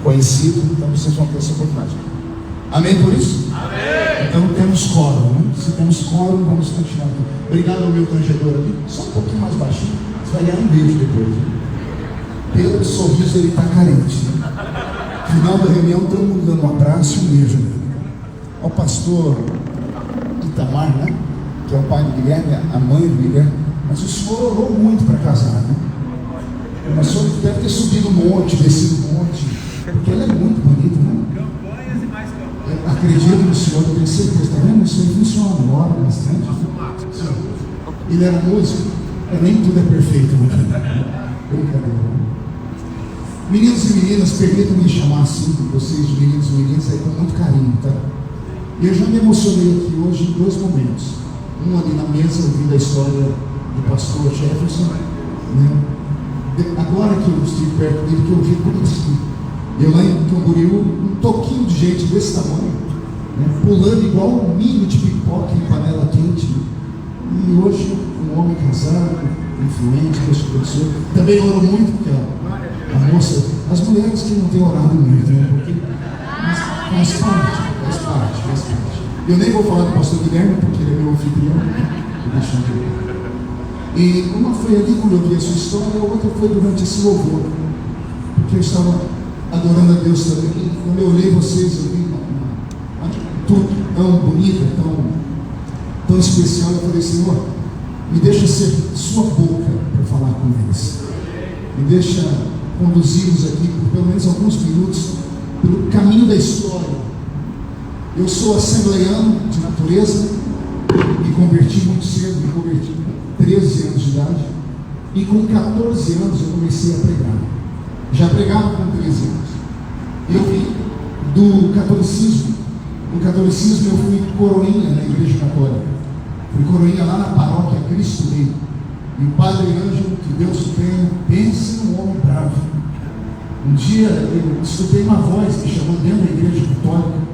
conhecido, então vocês vão ter essa oportunidade. Amém por isso? Amém. Então temos quórum, né? Se temos quórum, vamos continuar aqui. Obrigado ao meu tangedor aqui, só um pouquinho mais baixinho, você vai ganhar um beijo depois. Né? Pelo sorriso ele está carente. Né? Final da reunião, todo mundo dando um abraço e um beijo nele. Ao pastor Itamar, né? Que é o pai do Guilherme, a mãe do Guilherme. Mas o senhor orou muito para casar, né? Mas o senhor deve ter subido um monte, descido um monte, porque ela é muito bonita, né? Campanhas e mais campanhas. Eu acredito no senhor, eu tenho certeza, está vendo? Isso aí funciona, ora bastante. Ele era músico, nem tudo é perfeito, né? Brincadeira. Meninos e meninas, permitam-me chamar assim, vocês, meninos e meninas, aí com muito carinho, tá? E eu já me emocionei aqui hoje em dois momentos. Um ali na mesa, ouvindo a história do pastor Jefferson, né? Agora que eu estive perto dele, que eu vi bonitinho. Eu lá em Camboriú, um toquinho de gente desse tamanho, né? Pulando igual um milho de pipoca em panela quente. E hoje, um homem casado, influente, Deus te abençoe. Também oro muito, porque a moça, as mulheres que não têm orado muito, né? Porque faz parte. Eu nem vou falar do pastor Guilherme, porque ele é meu anfitrião, e uma foi ali quando eu vi a sua história, e a outra foi durante esse louvor, porque eu estava adorando a Deus também, e quando eu olhei vocês, eu vi uma tudo tão bonita, tão especial, eu falei, Senhor, me deixa ser sua boca para falar com eles, me deixa conduzi-los aqui por pelo menos alguns minutos pelo caminho da história. Eu sou assembleiano de natureza, me converti muito cedo, me converti com 13 anos de idade, e com 14 anos eu comecei a pregar. Já pregava com 13 anos. Eu vim do catolicismo. No catolicismo eu fui coroinha na igreja católica. Fui coroinha lá na paróquia Cristo Rei. E o padre Ângelo, que Deus o tenha, pense num homem bravo. Um dia eu escutei uma voz me chamando dentro da igreja católica.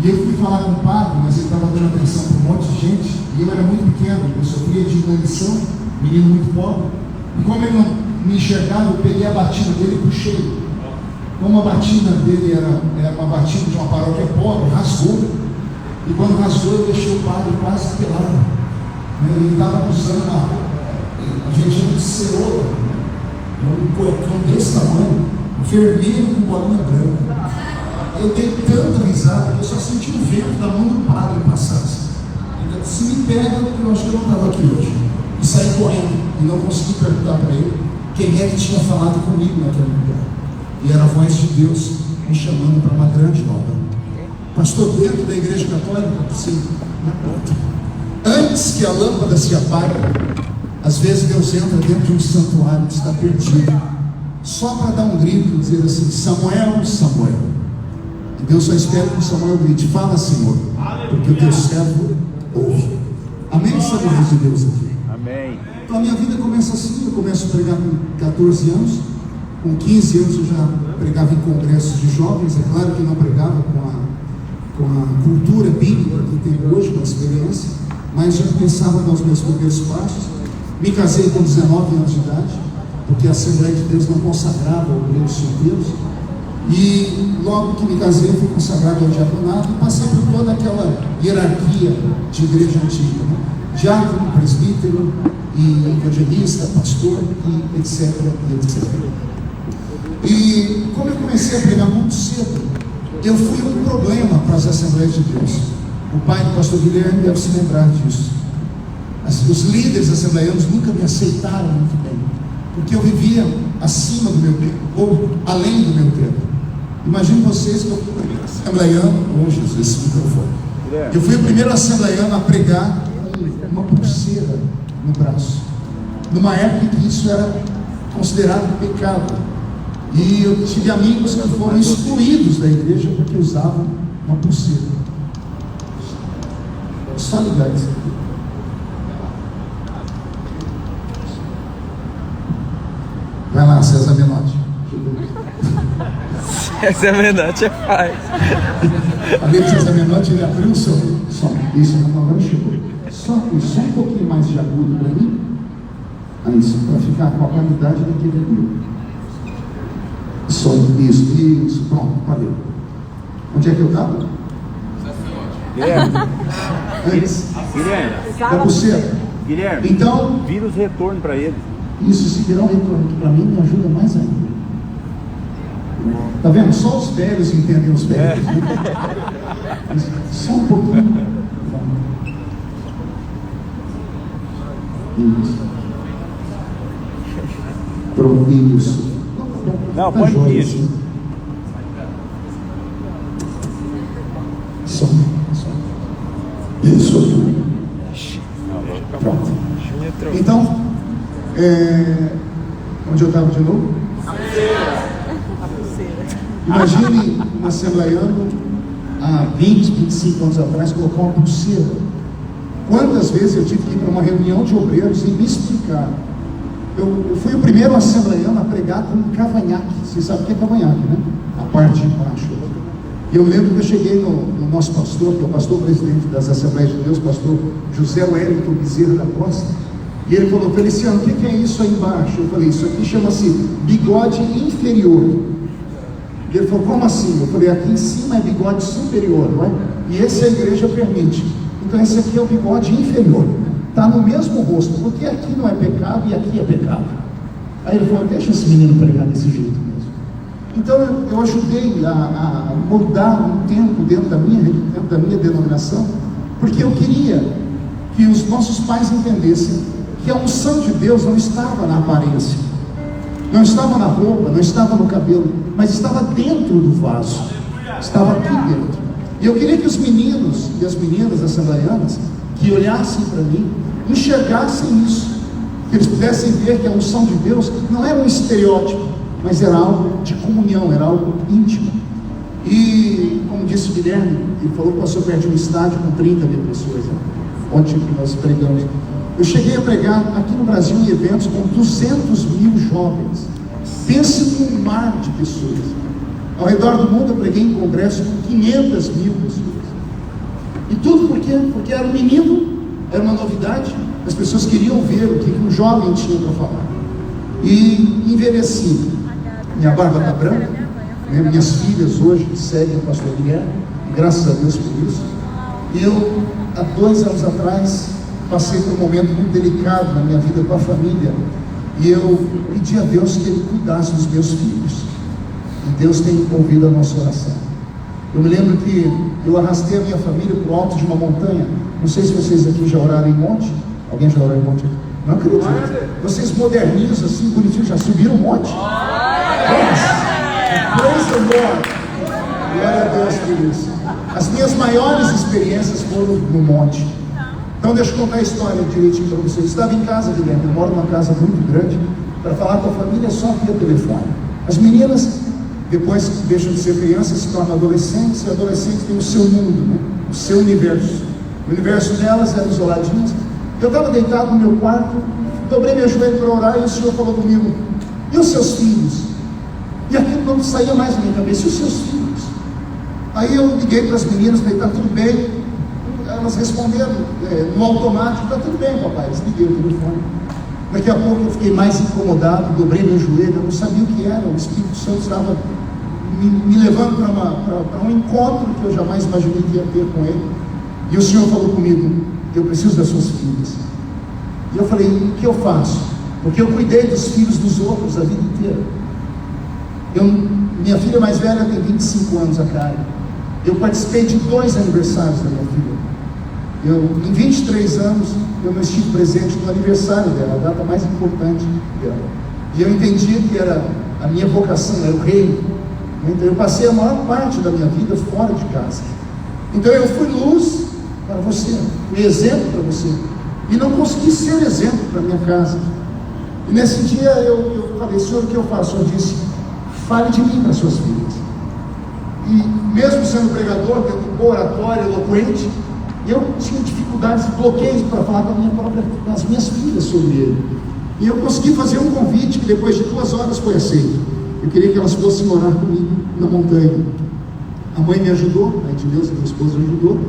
E eu fui falar com o padre, mas ele estava dando atenção para um monte de gente, e eu era muito pequeno, eu sofria de inanição, menino muito pobre, e como ele não me enxergava, eu peguei a batina dele e puxei. Como a batina dele era uma batina de uma paróquia pobre, rasgou, e quando rasgou eu deixei o padre quase pelado. Ele estava usando a gente chama de cerola, um cuecão desse tamanho, vermelho com bolinha branca. Eu dei tanta risada que eu só senti o vento da mão do padre passar. Então, se me pega, eu acho que eu não estava aqui hoje. E saí correndo e não consegui perguntar para ele quem é que tinha falado comigo naquele lugar. E era a voz de Deus me chamando para uma grande obra. Pastor, dentro da igreja católica, sim, antes que a lâmpada se apague, às vezes Deus entra dentro de um santuário que está perdido, só para dar um grito e dizer assim: Samuel, Samuel. E Deus só espera que o Samuel grite: fala, Senhor, porque o teu servo ouve. Amém? Samuel de Deus aqui. Amém. Então a minha vida começa assim. Eu começo a pregar com 14 anos. Com 15 anos eu já pregava em congressos de jovens. É claro que não pregava com a cultura bíblica que tem hoje, com a experiência, mas já pensava nos meus primeiros passos. Me casei com 19 anos de idade, porque a Assembleia de Deus não consagrava o obreiros solteiros. E logo que me casei, fui consagrado ao diaconato e passei por toda aquela hierarquia de igreja antiga, né? Diácono, presbítero, e evangelista, pastor, e etc, etc. E como eu comecei a pregar muito cedo, eu fui um problema para as Assembleias de Deus. O pai do pastor Guilherme deve se lembrar disso. Os líderes assembleianos nunca me aceitaram muito bem, porque eu vivia acima do meu tempo, ou além do meu tempo. Imagine vocês que eu fui o primeiro assembleiano, Jesus, esse microfone. Eu fui o primeiro assembleiano a pregar com uma pulseira no braço, numa época em que isso era considerado pecado. E eu tive amigos que foram excluídos da igreja porque usavam uma pulseira. Só ligar isso aqui. Vai lá, César Menotti. César Menotti faz. A vez César Menotti, ele abriu o som. Isso, agora chegou. Só um pouquinho mais de agudo para mim. Isso, para ficar com a qualidade daquele agudo. Som, isso. Isso, pronto, valeu. Onde é que eu estava? Guilherme. Antes. Guilherme. Da pulseira. Guilherme. Então, Vira os retornos para ele. isso, se virar um retorno aqui para mim, me ajuda mais ainda. Tá vendo? Só os velhos entendem os velhos. Né? Só um pouquinho. Isso. Pronto, isso. Não, Tá põe joia, isso. assim. Só. Isso. Pronto. Então, onde eu estava de novo? Imagine um assembleiano há 20, 25 anos atrás colocar uma pulseira. Quantas vezes eu tive que ir para uma reunião de obreiros e me explicar? Eu fui o primeiro assembleiano a pregar com um cavanhaque. Vocês sabem o que é cavanhaque, né? A parte de baixo. E eu lembro que eu cheguei no nosso pastor, que é o pastor presidente das Assembleias de Deus, pastor José Wellington Bezerra da Costa, e ele falou: Feliciano, o que é isso aí embaixo? Eu falei: isso aqui chama-se bigode inferior. E ele falou: como assim? Eu falei: aqui em cima é bigode superior, não é? E esse a igreja permite. Então esse aqui é o bigode inferior. Está no mesmo rosto, porque aqui não é pecado e aqui é pecado. Aí ele falou: deixa esse menino pregar desse jeito mesmo. Então eu ajudei a moldar um tempo dentro da minha denominação, porque eu queria que os nossos pais entendessem que a unção de Deus não estava na aparência, não estava na roupa, não estava no cabelo, mas estava dentro do vaso, estava aqui dentro. E eu queria que os meninos e as meninas assembleianas que olhassem para mim, enxergassem isso, que eles pudessem ver que a unção de Deus não era um estereótipo, mas era algo de comunhão, era algo íntimo. E como disse o Guilherme, ele falou que passou perto de um estádio com 30 mil pessoas, né? Ontem que nós pregamos. Eu cheguei a pregar aqui no Brasil em eventos com 200 mil jovens. Pense num mar de pessoas. Ao redor do mundo eu preguei em congressos com 500 mil pessoas. E tudo por quê? Porque era um menino, era uma novidade, as pessoas queriam ver o que um jovem tinha para falar. E envelheci. Minha barba está branca, né? Minhas filhas hoje seguem o pastor Guilherme, graças a Deus por isso. E eu, há 2 anos atrás, passei por um momento muito delicado na minha vida com a família, e eu pedi a Deus que Ele cuidasse dos meus filhos, e Deus tem ouvido a nossa oração. Eu me lembro que eu arrastei a minha família para o alto de uma montanha. Não sei se vocês aqui já oraram em monte. Alguém já orou em monte aqui? Não acredito. Vocês moderninhos assim, bonitinhos, já subiram um monte? Praise the Lord. Glória a Deus por isso. As minhas maiores experiências foram no monte. Então deixa eu contar a história direitinho para vocês. Eu estava em casa, Guilherme, eu moro numa casa muito grande. Para falar com a família só via telefone. As meninas, depois que deixam de ser crianças, se tornam adolescentes, e adolescentes têm o seu mundo, né? O seu universo. O universo delas era isoladinho. Eu estava deitado no meu quarto, dobrei meu joelho para orar, e o Senhor falou comigo: e os seus filhos? E aquilo não saía mais na minha cabeça: e os seus filhos? Aí eu liguei para as meninas, falei: está tudo bem? Elas responderam no automático: está tudo bem, papai. Desliguei o telefone. Daqui a pouco eu fiquei mais incomodado, dobrei meu joelho, eu não sabia o que era. O Espírito Santo estava me levando para um encontro que eu jamais imaginei que ia ter com Ele. E o Senhor falou comigo: eu preciso das suas filhas. E eu falei: o que eu faço? Porque eu cuidei dos filhos dos outros a vida inteira. Minha filha mais velha tem 25 anos, a Karen. Eu participei de 2 aniversários da minha filha. Em 23 anos, eu não estive presente no aniversário dela, a data mais importante dela. E eu entendia que era a minha vocação, era o reino. Então eu passei a maior parte da minha vida fora de casa. Então eu fui luz para você, fui exemplo para você. E não consegui ser exemplo para minha casa. E nesse dia eu falei: Senhor, o que eu faço? O Senhor disse: fale de mim para suas filhas. E mesmo sendo pregador, tendo oratório, eloquente, eu tinha dificuldades, bloqueios para falar das minhas filhas sobre ele. E eu consegui fazer um convite que depois de 2 horas foi aceito. Eu queria que elas fossem morar comigo na montanha. A mãe me ajudou, a Edileuza, minha esposa, me ajudou.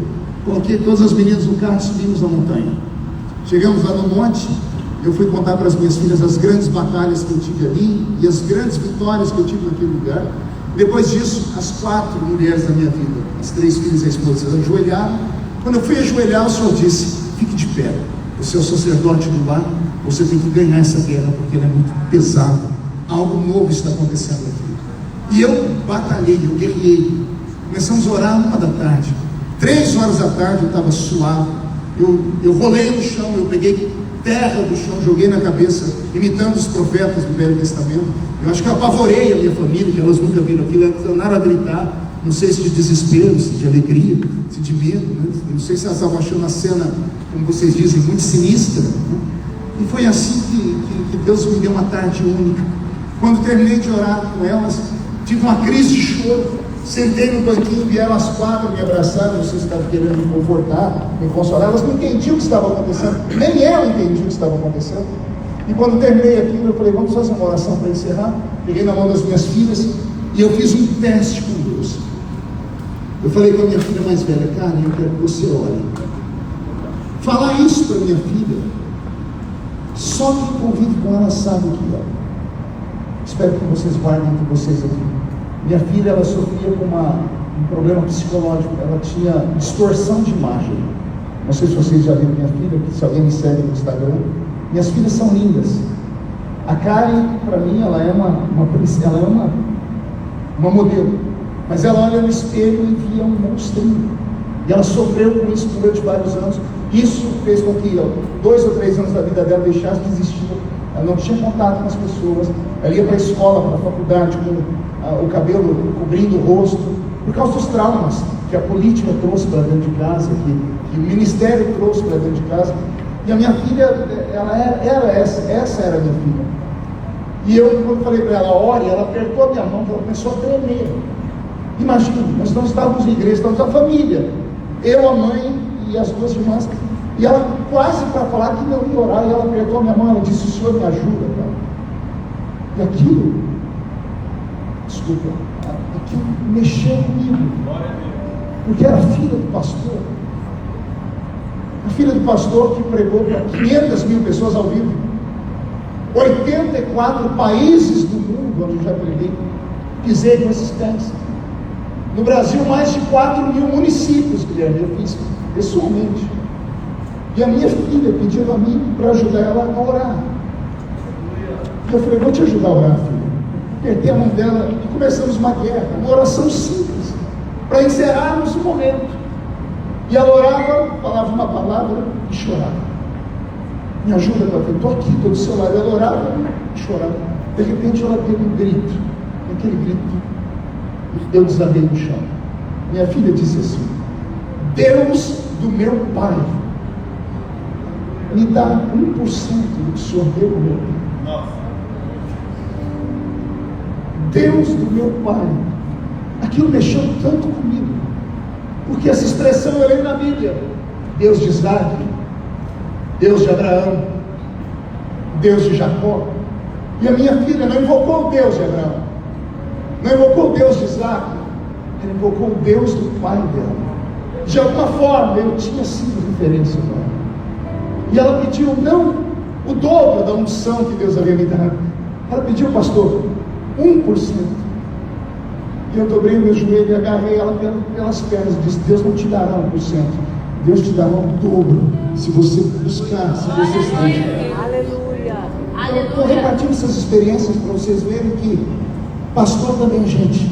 Coloquei todas as meninas no carro e subimos na montanha. Chegamos lá no monte. Eu fui contar para as minhas filhas as grandes batalhas que eu tive ali e as grandes vitórias que eu tive naquele lugar. Depois disso, as 4 mulheres da minha vida, as 3 filhas e a esposa, ajoelharam. Quando eu fui ajoelhar, o Senhor disse: fique de pé, você é o sacerdote do lar, você tem que ganhar essa guerra, porque ela é muito pesada, algo novo está acontecendo aqui. E eu batalhei, eu guerrei. Começamos a orar 1 da tarde, 3 horas da tarde eu estava suado, eu rolei no chão, eu peguei terra do chão, joguei na cabeça, imitando os profetas do Velho Testamento. Eu acho que eu apavorei a minha família, que elas nunca viram aquilo, elas tornaram a gritar, não sei se de desespero, se de alegria, se de medo, né? Não sei se elas estavam achando a cena, como vocês dizem, muito sinistra, né? E foi assim que Deus me deu uma tarde única. Quando terminei de orar com elas, tive uma crise de choro, sentei no banquinho, vieram as 4, me abraçaram, vocês estavam querendo me confortar, me consolar. Elas não entendiam o que estava acontecendo, nem eu entendi o que estava acontecendo. E quando terminei aquilo, eu falei: vamos fazer uma oração para encerrar. Peguei na mão das minhas filhas e eu fiz um teste com Deus. Eu falei com a minha filha mais velha: Karen, eu quero que você ore. Falar isso para minha filha, só quem convive com ela sabe o que é. Espero que vocês guardem entre vocês aqui. Minha filha, ela sofria com um problema psicológico, ela tinha distorção de imagem. Não sei se vocês já viram minha filha, se alguém me segue no Instagram. Minhas filhas são lindas. A Karen, para mim, ela é uma modelo, mas ela olha no espelho e via um monstrinho, e ela sofreu com isso durante vários anos. Isso fez com que 2 ou 3 anos da vida dela deixasse de existir. Ela não tinha contato com as pessoas, ela ia para a escola, para a faculdade com o cabelo cobrindo o rosto, por causa dos traumas que a política trouxe para dentro de casa, que o ministério trouxe para dentro de casa. E a minha filha, essa era a minha filha. E eu, quando falei para ela: ore, ela apertou a minha mão, ela começou a tremer. Imagina, nós não estávamos na igreja, estávamos a família, eu, a mãe e as 2 irmãs, e ela quase para falar que não ia orar, e ela apertou a minha mão, ela disse: o Senhor me ajuda, cara. E aquilo mexeu comigo, porque era filha do pastor, a filha do pastor que pregou para 500 mil pessoas ao vivo, 84 países do mundo onde eu já preguei, pisei com esses pés. No Brasil, mais de 4 mil municípios, Guilherme, eu fiz pessoalmente. E a minha filha pediu a mim para ajudar ela a orar. E eu falei: vou te ajudar a orar, filha. Apertei a mão dela e começamos uma guerra, uma oração simples, para encerrarmos o momento. E ela orava, falava uma palavra e chorava. Me ajuda, papai, estou aqui, estou do seu lado. Ela orava e chorava. De repente ela teve um grito. E aquele grito, eu desabei no chão. Minha filha disse assim: Deus do meu pai, me dá 1% do que o Senhor deu ao meu pai. Deus do meu pai. Aquilo mexeu tanto comigo, porque essa expressão eu leio na Bíblia: Deus de Isaac, Deus de Abraão, Deus de Jacó. E a minha filha não invocou o Deus de Abraão, não invocou o Deus de Isaac, ela invocou o Deus do pai dela. De alguma forma eu tinha sido referência para ela. E ela pediu não o dobro da unção que Deus havia me dado. Ela pediu: pastor, 1%. E eu dobrei o meu joelho e agarrei ela pelas pernas e disse: Deus não te dará 1%, Deus te dará o dobro, se você buscar, se você se dedicar. Aleluia. Eu estou repartindo essas experiências para vocês verem que pastor também é gente,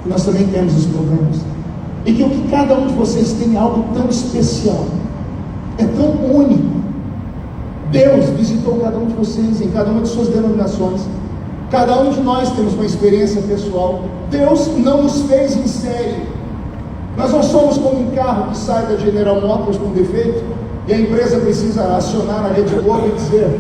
que nós também temos os problemas, e que o que cada um de vocês tem é algo tão especial, é tão único. Deus visitou cada um de vocês em cada uma de suas denominações. Cada um de nós temos uma experiência pessoal. Deus não nos fez em série. Nós não somos como um carro que sai da General Motors com defeito e a empresa precisa acionar a Rede Globo e dizer: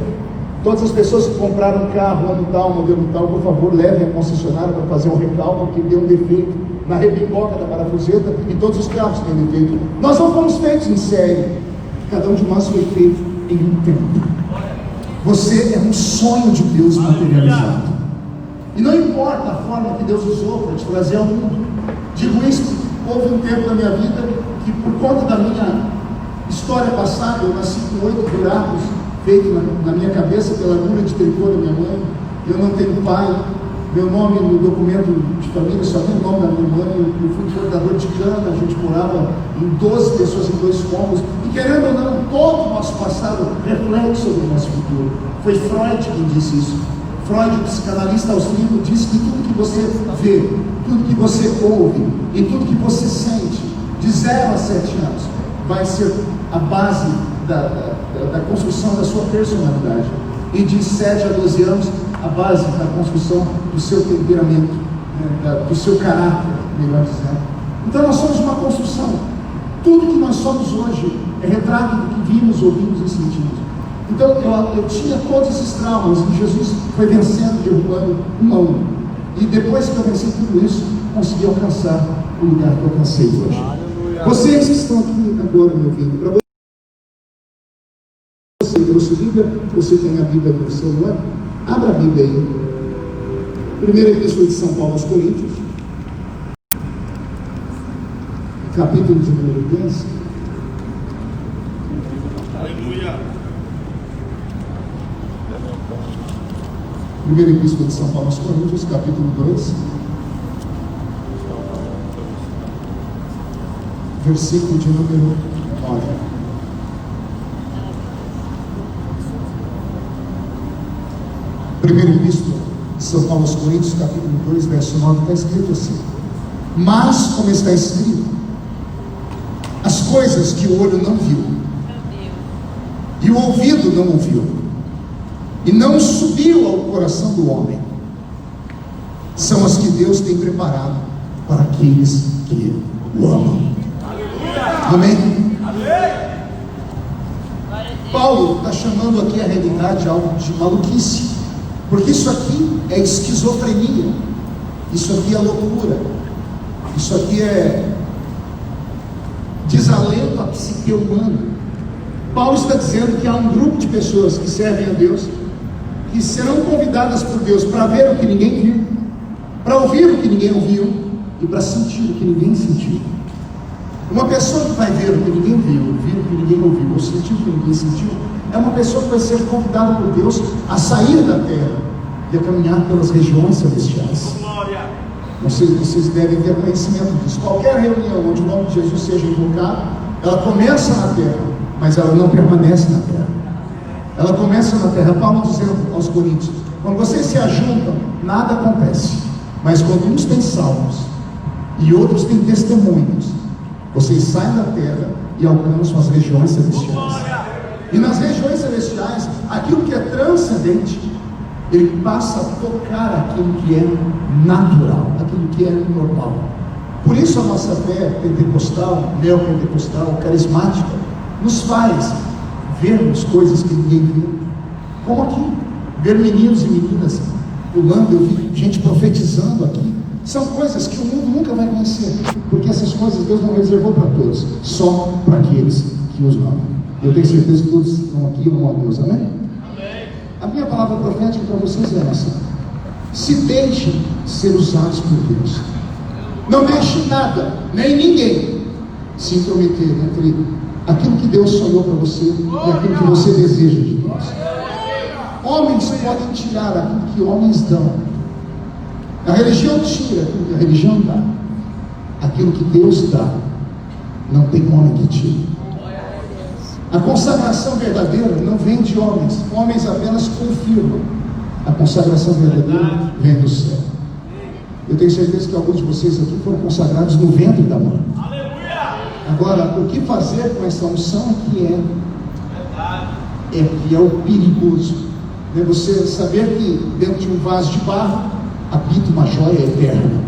todas as pessoas que compraram um carro ano tal, modelo tal, por favor, levem a concessionária para fazer um recalque que deu um defeito na rebimboca da parafuseta, e todos os carros têm defeito. Nós não fomos feitos em série. Cada um de nós foi feito em um tempo. Você é um sonho de Deus materializado. E não importa a forma que Deus usou para te trazer ao mundo. Digo isso porque houve um tempo na minha vida que, por conta da minha história passada, eu nasci com 8 buracos feitos na minha cabeça pela agulha de tricô da minha mãe. Eu não tenho pai, Meu nome no documento de família só tem o nome da minha mãe. Eu fui cortador de cana, a gente morava em 12 pessoas em 2 cômodos. E querendo ou não, todo o nosso passado reflete sobre o nosso futuro. Foi Freud quem disse isso. Freud, o psicanalista austríaco, disse que tudo que você vê, tudo que você ouve e tudo que você sente, de 0 a 7 anos, vai ser a base da construção da sua personalidade. E de 7 a 12 anos, a base da construção do seu temperamento, do seu caráter, melhor dizendo. Então nós somos uma construção. Tudo que nós somos hoje é retrato do que vimos, ouvimos e sentimos. Então eu tinha todos esses traumas e Jesus foi vencendo, derrubando um a um. E depois que eu venci tudo isso, consegui alcançar o lugar que eu alcancei hoje. Vocês que estão aqui agora me ouvindo, para você trouxe Bíblia, você tem a Bíblia no celular, abra a Bíblia aí. Primeira Epístola de São Paulo aos Coríntios, capítulo de número 10. Aleluia. Primeira Epístola de São Paulo aos Coríntios, capítulo 2, versículo de número 9. Primeira Epístola de São Paulo aos Coríntios, capítulo 2, verso 9, está escrito assim: mas, como está escrito, as coisas que o olho não viu, e o ouvido não ouviu, e não subiu ao coração do homem, são as que Deus tem preparado para aqueles que o amam. Amém? Paulo está chamando aqui a realidade algo de maluquice, porque isso aqui é esquizofrenia, isso aqui é loucura, isso aqui é desalento à psique humana. Paulo está dizendo que há um grupo de pessoas que servem a Deus, que serão convidadas por Deus para ver o que ninguém viu, para ouvir o que ninguém ouviu e para sentir o que ninguém sentiu. Uma pessoa que vai ver o que ninguém viu, ouvir o que ninguém ouviu, ou sentir o que ninguém sentiu, é uma pessoa que vai ser convidada por Deus a sair da terra e a caminhar pelas regiões celestiais. Vocês devem ter conhecimento disso. Qualquer reunião onde o nome de Jesus seja invocado, ela começa na terra, mas ela não permanece na terra. Ela começa na terra. Paulo dizendo aos Coríntios: quando vocês se ajuntam, nada acontece, mas quando uns têm salmos e outros têm testemunhos, vocês saem da terra e alcançam as regiões celestiais. E nas regiões celestiais, aquilo que é transcendente, ele passa a tocar aquilo que é natural, aquilo que é normal. Por isso a nossa fé pentecostal, neopentecostal, carismática, nos faz vermos coisas que ninguém viu. Como aqui, ver meninos e meninas pulando, eu vi gente profetizando aqui. São coisas que o mundo nunca vai conhecer, porque essas coisas Deus não reservou para todos, só para aqueles que os amam. Eu tenho certeza que todos que estão aqui amam a Deus, amém? Amém. A minha palavra profética para vocês é essa: se deixem ser usados por Deus. Não deixe nada, nem ninguém se intrometer entre aquilo que Deus sonhou para você e aquilo que você deseja de Deus. Homens podem tirar aquilo que homens dão. A religião tira aquilo que a religião dá. Aquilo que Deus dá, não tem homem que tire. A consagração verdadeira não vem de homens. Homens apenas confirmam. A consagração verdadeira vem do céu. Eu tenho certeza que alguns de vocês aqui foram consagrados no ventre da mãe. Agora, o que fazer com essa unção que é o perigoso. É você saber que dentro de um vaso de barro habita uma joia eterna.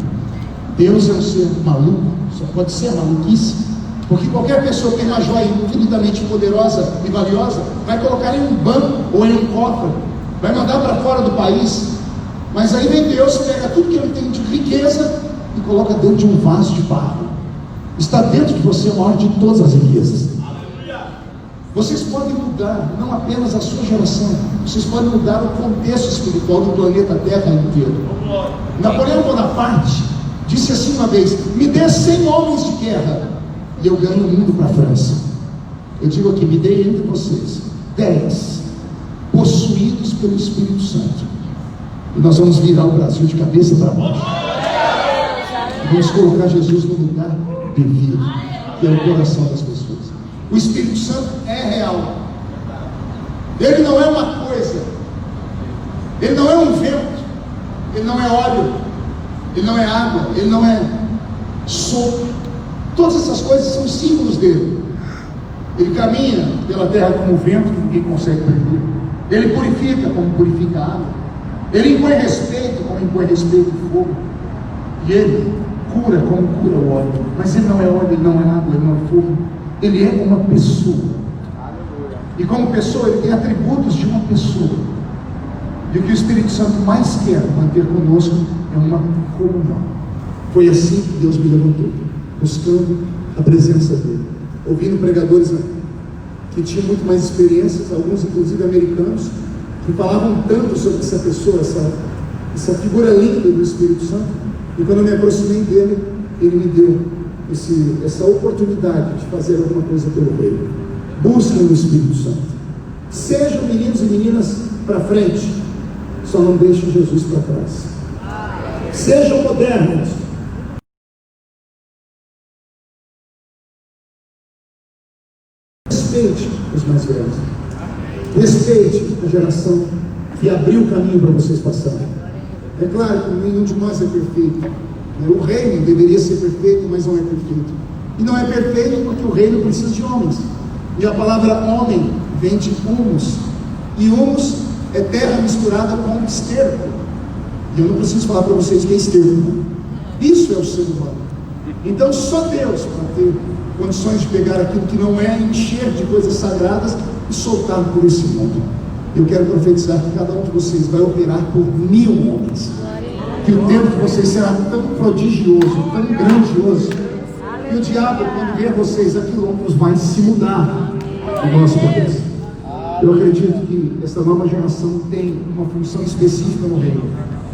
Deus é um ser maluco, só pode ser maluquice, porque qualquer pessoa que tem uma joia infinitamente poderosa e valiosa vai colocar em um banco ou em um cofre, vai mandar para fora do país. Mas aí vem Deus, pega tudo que ele tem de riqueza e coloca dentro de um vaso de barro. Está dentro de você a maior de todas as riquezas. Vocês podem mudar não apenas a sua geração, vocês podem mudar o contexto espiritual do planeta Terra inteiro. Napoleão Bonaparte disse assim uma vez: me dê 100 homens de guerra e eu ganho o mundo para a França. Eu digo aqui, me dê entre vocês 10 possuídos pelo Espírito Santo E nós vamos virar o Brasil de cabeça para baixo. Vamos colocar Jesus no lugar devido, que é o coração das pessoas. O Espírito Santo é real. Ele não é uma coisa. Ele não é um vento. Ele não é óleo. Ele não é água. Ele não é sopro. Todas essas coisas são símbolos dele. Ele caminha pela terra como vento que ninguém consegue perder. Ele purifica como purifica a água. Ele impõe respeito como impõe respeito o fogo. E ele cura como cura o óleo. Mas ele não é óleo, ele não é água, ele não é fogo. Ele é uma pessoa. E como pessoa, ele tem atributos de uma pessoa. E o que o Espírito Santo mais quer manter conosco é uma comunhão. Foi assim que Deus me levantou, buscando a presença dele, ouvindo pregadores que tinham muito mais experiências, alguns inclusive americanos, que falavam tanto sobre essa pessoa, essa figura linda do Espírito Santo. E quando eu me aproximei dele, ele me deu essa oportunidade de fazer alguma coisa pelo reino. Busquem o Espírito Santo. Sejam meninos e meninas para frente, só não deixem Jesus para trás. Sejam modernos. Respeite os mais velhos. Respeite a geração que abriu o caminho para vocês passarem. É claro que nenhum de nós é perfeito. O reino deveria ser perfeito, mas não é perfeito. E não é perfeito porque o reino precisa de homens. E a palavra homem vem de humus. E humus é terra misturada com esterco. E eu não preciso falar para vocês que é esterco. Isso é o ser humano. Então só Deus para ter condições de pegar aquilo que não é, encher de coisas sagradas e soltar por esse mundo. Eu quero profetizar que cada um de vocês vai operar por 1000 homens. Que o tempo de vocês será tão prodigioso, tão grandioso, que o diabo, quando ver vocês a quilômetros, vai se mudar em nossa cabeça. Eu acredito que essa nova geração tem uma função específica no reino,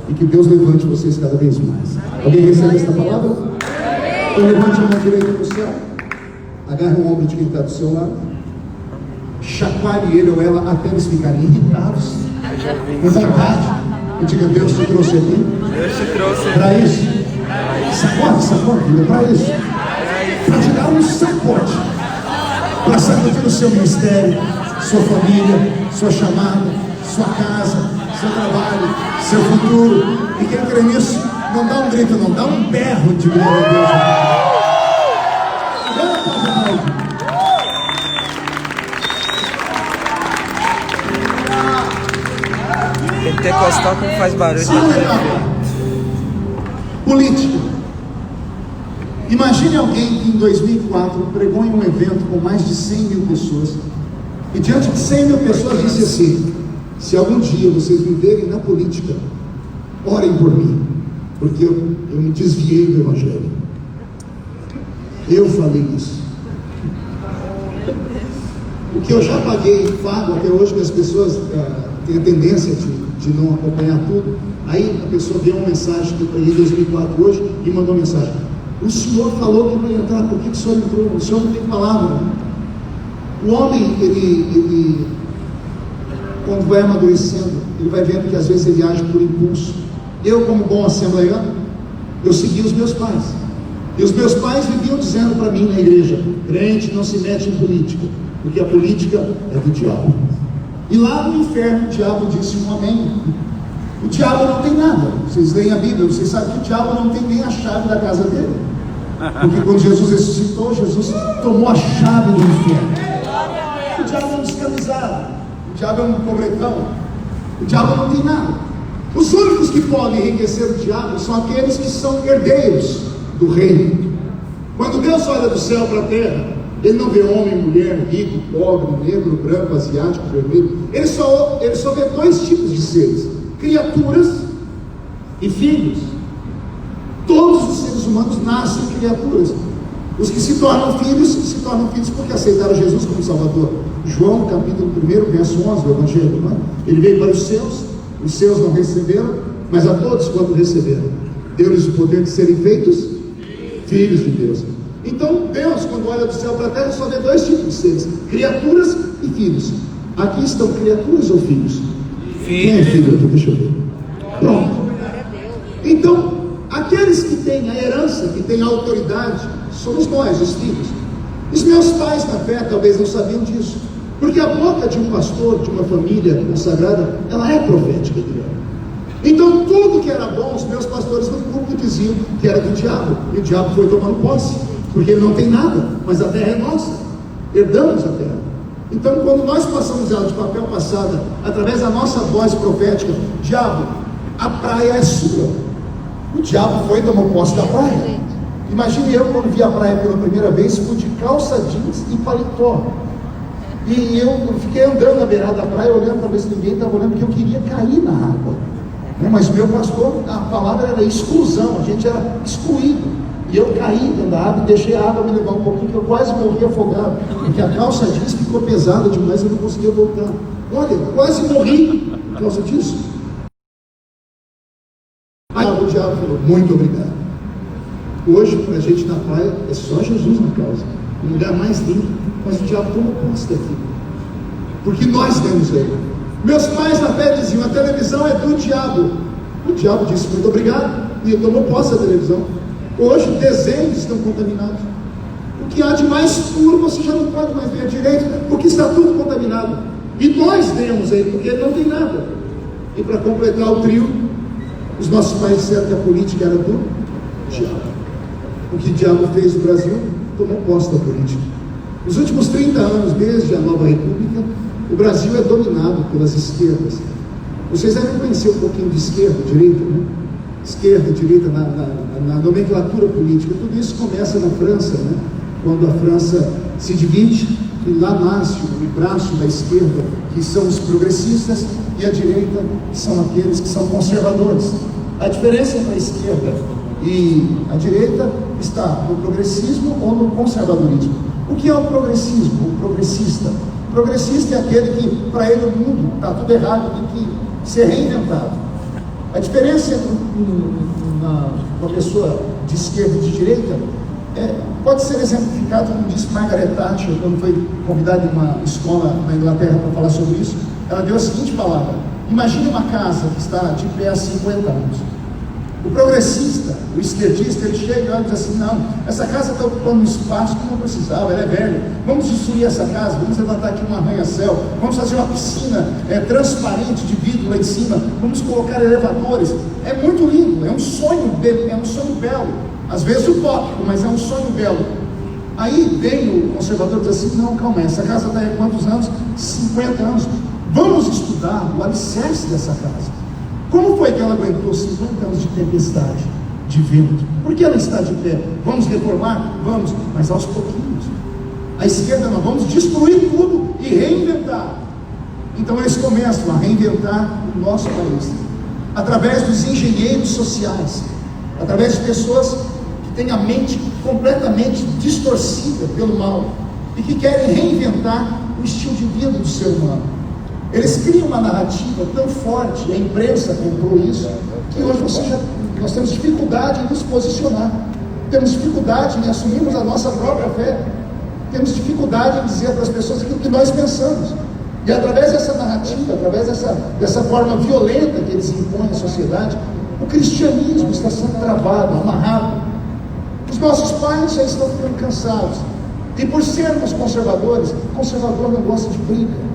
e que Deus levante vocês cada vez mais. Alguém recebe esta palavra? Então levante a mão direita para o céu, agarre o ombro de quem está do seu lado, chacoalhe ele ou ela até eles ficarem irritados, com vontade, e diga: Deus te trouxe aqui para isso. Sacode, é para isso. Para te dar um sacode, para sacudir o seu ministério, sua família, sua chamada, sua casa, seu trabalho, seu futuro. E quem crê nisso, não dá um grito, não, dá um berro de glória a Deus. Pentecostal que não faz barulho. Política. Imagine alguém que em 2004 pregou em um evento com mais de 100.000 pessoas, e diante de 100.000 pessoas disse assim: se algum dia vocês me verem na política, orem por mim, porque eu me desviei do Evangelho. Eu falei isso. O que eu já paguei e pago até hoje, que as pessoas têm a tendência de não acompanhar tudo. Aí a pessoa deu uma mensagem que eu preguei em 2004 hoje e mandou uma mensagem: o senhor falou que não ia entrar, por que o senhor entrou? O senhor não tem palavra. O homem, ele quando vai amadurecendo, ele vai vendo que às vezes ele age por impulso. Eu, como bom assembleiano, eu segui os meus pais. E os meus pais viviam dizendo para mim na igreja: crente não se mete em política, porque a política é do diabo. E lá no inferno o diabo disse um amém. O diabo não tem nada. Vocês leem a Bíblia, vocês sabem que o diabo não tem nem a chave da casa dele. Porque quando Jesus ressuscitou, Jesus tomou a chave do inferno. O diabo é um descamisado, o diabo é um pobretão, o diabo não tem nada. Os únicos que podem enriquecer o diabo são aqueles que são herdeiros do reino. Quando Deus olha do céu para a terra, Ele não vê homem, mulher, rico, pobre, negro, branco, asiático, vermelho. Ele só vê dois tipos de seres: criaturas e filhos. Todos os seres humanos nascem criaturas. Os que se tornam filhos porque aceitaram Jesus como Salvador. João capítulo 1, verso 11 do Evangelho, não é? Ele veio para os seus não receberam, mas a todos quanto receberam, deu-lhes o poder de serem feitos filhos de Deus. Então Deus, quando olha do céu para a terra, só vê dois tipos de seres: criaturas e filhos. Aqui estão criaturas ou filhos? Quem é filho aqui? Deixa eu ver. Pronto. Então, aqueles que têm a herança, que têm a autoridade, somos nós, os filhos. Os meus pais na fé talvez não sabiam disso, porque a boca de um pastor, de uma família consagrada, ela é profética, Adriano. Então tudo que era bom, os meus pastores no público diziam que era do diabo, e o diabo foi tomando posse, porque ele não tem nada, mas a terra é nossa, herdamos a terra. Então quando nós passamos ela de papel passada, através da nossa voz profética, diabo, a praia é sua. O diabo foi e tomou posse da praia. Imagine eu quando vi a praia pela primeira vez, fui de calça jeans e paletó. E eu fiquei andando na beirada da praia, olhando para ver se ninguém estava olhando, porque eu queria cair na água. Mas meu pastor, a palavra era exclusão, a gente era excluído. E eu caí dentro da água e deixei a água me levar um pouquinho, que eu quase morri afogado, porque a calça jeans ficou pesada demais e eu não conseguia voltar. Olha, quase morri por causa disso. Aí o diabo falou, muito obrigado. Hoje, para a gente na praia, é só Jesus na causa. Um lugar mais lindo, mas o diabo tomou posse daqui. Porque nós temos ele. Meus pais na fé diziam, a televisão é do diabo. O diabo disse, muito obrigado, e ele tomou posse da televisão. Hoje, desenhos estão contaminados. O que há de mais puro, você já não pode mais ver direito, porque está tudo contaminado. E nós demos ele, porque ele não tem nada. E para completar o trio, os nossos pais disseram que a política era do diabo. O que o diabo fez no Brasil, tomou posse da política. Nos últimos 30 anos, desde a nova república, o Brasil é dominado pelas esquerdas. Vocês devem conhecer um pouquinho de esquerda, direita, né? Esquerda, direita, na nomenclatura política. Tudo isso começa na França, né? Quando a França se divide, e lá nasce o braço da esquerda, que são os progressistas, e a direita, que são aqueles que são conservadores. A diferença entre a esquerda e a direita está no progressismo ou no conservadorismo. O que é o progressismo? O progressista. O progressista é aquele que, para ele, o mundo está tudo errado, tem que ser reinventado. A diferença entre uma pessoa de esquerda e de direita pode ser exemplificado, como disse Margaret Thatcher, quando foi convidada em uma escola na Inglaterra para falar sobre isso. Ela deu a seguinte palavra: imagine uma casa que está de pé há 50 anos. O progressista, o esquerdista, ele chega e olha e diz assim, não, essa casa está ocupando um espaço que não precisava, ela é velha, vamos destruir essa casa, vamos levantar aqui um arranha-céu, vamos fazer uma piscina transparente de vidro lá em cima, vamos colocar elevadores. É muito lindo, é um sonho belo, às vezes utópico, mas é um sonho belo. Aí vem o conservador e diz assim, não, calma, essa casa está há quantos anos? 50 anos. Vamos estudar o alicerce dessa casa. Como foi que ela aguentou 50 anos de tempestade, de vento? Por que ela está de pé? Vamos reformar? Vamos, mas aos pouquinhos. A esquerda não, vamos destruir tudo e reinventar. Então eles começam a reinventar o nosso país, através dos engenheiros sociais, através de pessoas que têm a mente completamente distorcida pelo mal e que querem reinventar o estilo de vida do ser humano. Eles criam uma narrativa tão forte, a imprensa comprou isso, que hoje nós temos dificuldade em nos posicionar, temos dificuldade em assumirmos a nossa própria fé, temos dificuldade em dizer para as pessoas aquilo que nós pensamos. E através dessa narrativa, através dessa forma violenta que eles impõem à sociedade, o cristianismo está sendo travado, amarrado. Os nossos pais já estão ficando cansados. E por sermos conservadores, o conservador não gosta de briga.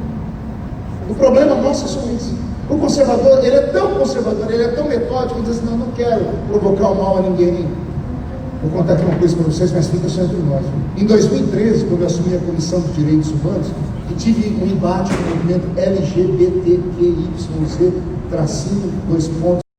O problema nosso é só isso. O conservador, ele é tão conservador, ele é tão metódico, que diz assim, não quero provocar o mal a ninguém. Vou contar aqui uma coisa para vocês, mas fica só entre nós. Em 2013, quando eu assumi a Comissão de Direitos Humanos, e tive um embate com o movimento LGBTQYZ, tracinho, 2 pontos.